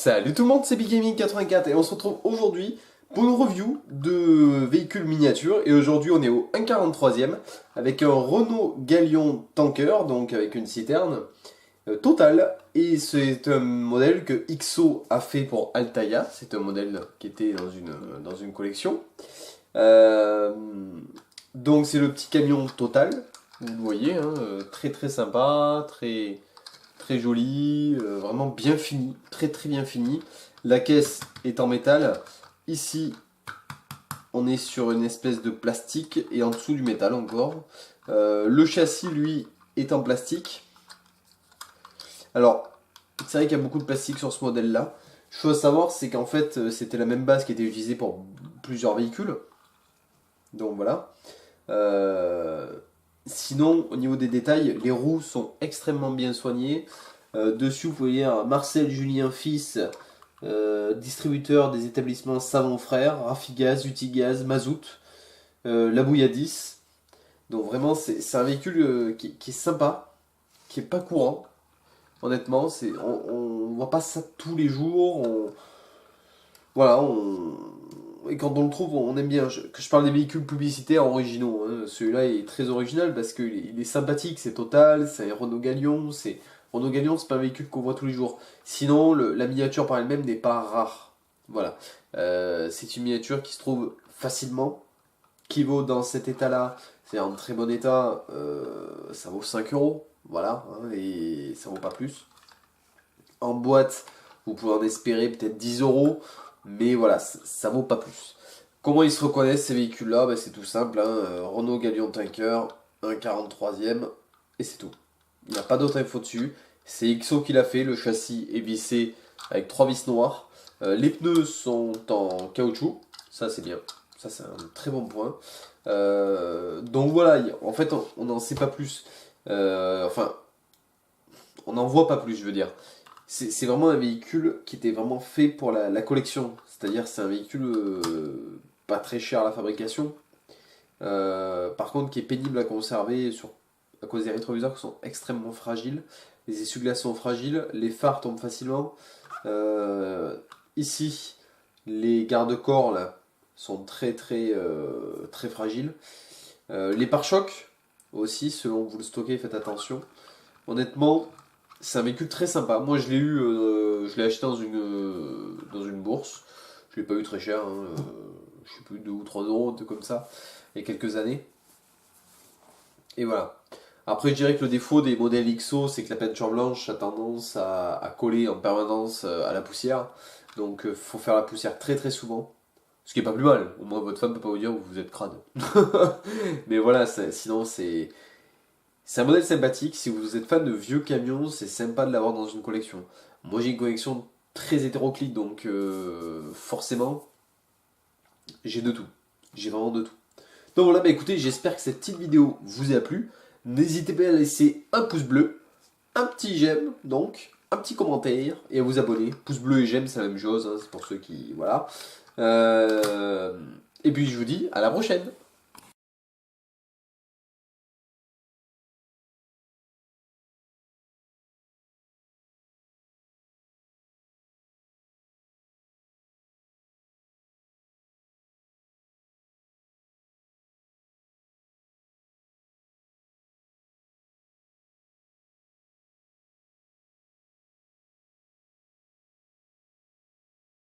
Salut tout le monde, c'est BigGaming84 et on se retrouve aujourd'hui pour une review de véhicules miniatures. Et aujourd'hui on est au 1,43e avec un Renault Galion Tanker, donc avec une citerne totale. Et c'est un modèle que XO a fait pour Altaïa, c'est un modèle qui était dans une collection. Euh, donc c'est le petit camion total, vous le voyez, hein, très très sympa, très joli, vraiment bien fini, très bien fini. La caisse est en métal. Ici, on est sur une espèce de plastique et en dessous du métal encore. Le châssis, lui, est en plastique. Alors, c'est vrai qu'il y a beaucoup de plastique sur ce modèle-là. Chose à savoir, c'est qu'en fait, c'était la même base qui était utilisée pour plusieurs véhicules. Donc voilà. Sinon, au niveau des détails, les roues sont extrêmement bien soignées. Dessus, vous voyez un Marcel Julien Fils, distributeur des établissements Savon Frères, Rafigaz, Utigaz, Mazout, la Bouilladis. Donc vraiment, c'est un véhicule qui est sympa, qui est pas courant. Honnêtement, on voit pas ça tous les jours. Voilà, et quand on le trouve, on aime bien. Que je parle des véhicules publicitaires originaux, hein. Celui-là est très original parce qu'il est sympathique, c'est Total, c'est un Renault Galion. Renault Galion, c'est pas un véhicule qu'on voit tous les jours. Sinon, la miniature par elle-même n'est pas rare. Voilà. C'est une miniature qui se trouve facilement, qui vaut dans cet état-là, c'est en très bon état, ça vaut 5 euros. Voilà, hein, et ça vaut pas plus. En boîte, vous pouvez en espérer peut-être 10 euros. Mais voilà, ça vaut pas plus. Comment ils se reconnaissent ces véhicules-là? Bah, c'est tout simple, hein, Renault Galion Tanker, 1,43e, et c'est tout. Il n'y a pas d'autre info dessus. C'est XO qui l'a fait, le châssis est vissé avec 3 vis noires. Les pneus sont en caoutchouc, ça c'est bien. Ça c'est un très bon point. Donc voilà, en fait on n'en sait pas plus. Enfin, on n'en voit pas plus, je veux dire. C'est vraiment un véhicule qui était vraiment fait pour la collection. C'est-à-dire c'est un véhicule pas très cher à la fabrication. Par contre qui est pénible à conserver à cause des rétroviseurs qui sont extrêmement fragiles. Les essuie-glaces sont fragiles, les phares tombent facilement. Ici, les garde-corps là sont très fragiles. Les pare-chocs aussi, selon où vous le stockez, faites attention. Honnêtement, c'est un véhicule très sympa. Moi, je l'ai acheté dans une bourse. Je l'ai pas eu très cher, hein, je sais plus, 2 ou 3 euros, un truc comme ça, il y a quelques années. Et voilà. Après, je dirais que le défaut des modèles XO, c'est que la peinture blanche a tendance à coller en permanence à la poussière. Donc, faut faire la poussière très souvent. Ce qui est pas plus mal. Au moins, votre femme peut pas vous dire que vous êtes crade. Mais voilà, sinon, c'est un modèle sympathique. Si vous êtes fan de vieux camions, c'est sympa de l'avoir dans une collection. Moi, j'ai une collection très hétéroclite, donc forcément, j'ai de tout. J'ai vraiment de tout. Donc voilà, bah écoutez, j'espère que cette petite vidéo vous a plu. N'hésitez pas à laisser un pouce bleu, un petit j'aime, donc un petit commentaire et à vous abonner. Pouce bleu et j'aime, c'est la même chose, hein, c'est pour ceux qui... Voilà. Et puis je vous dis à la prochaine.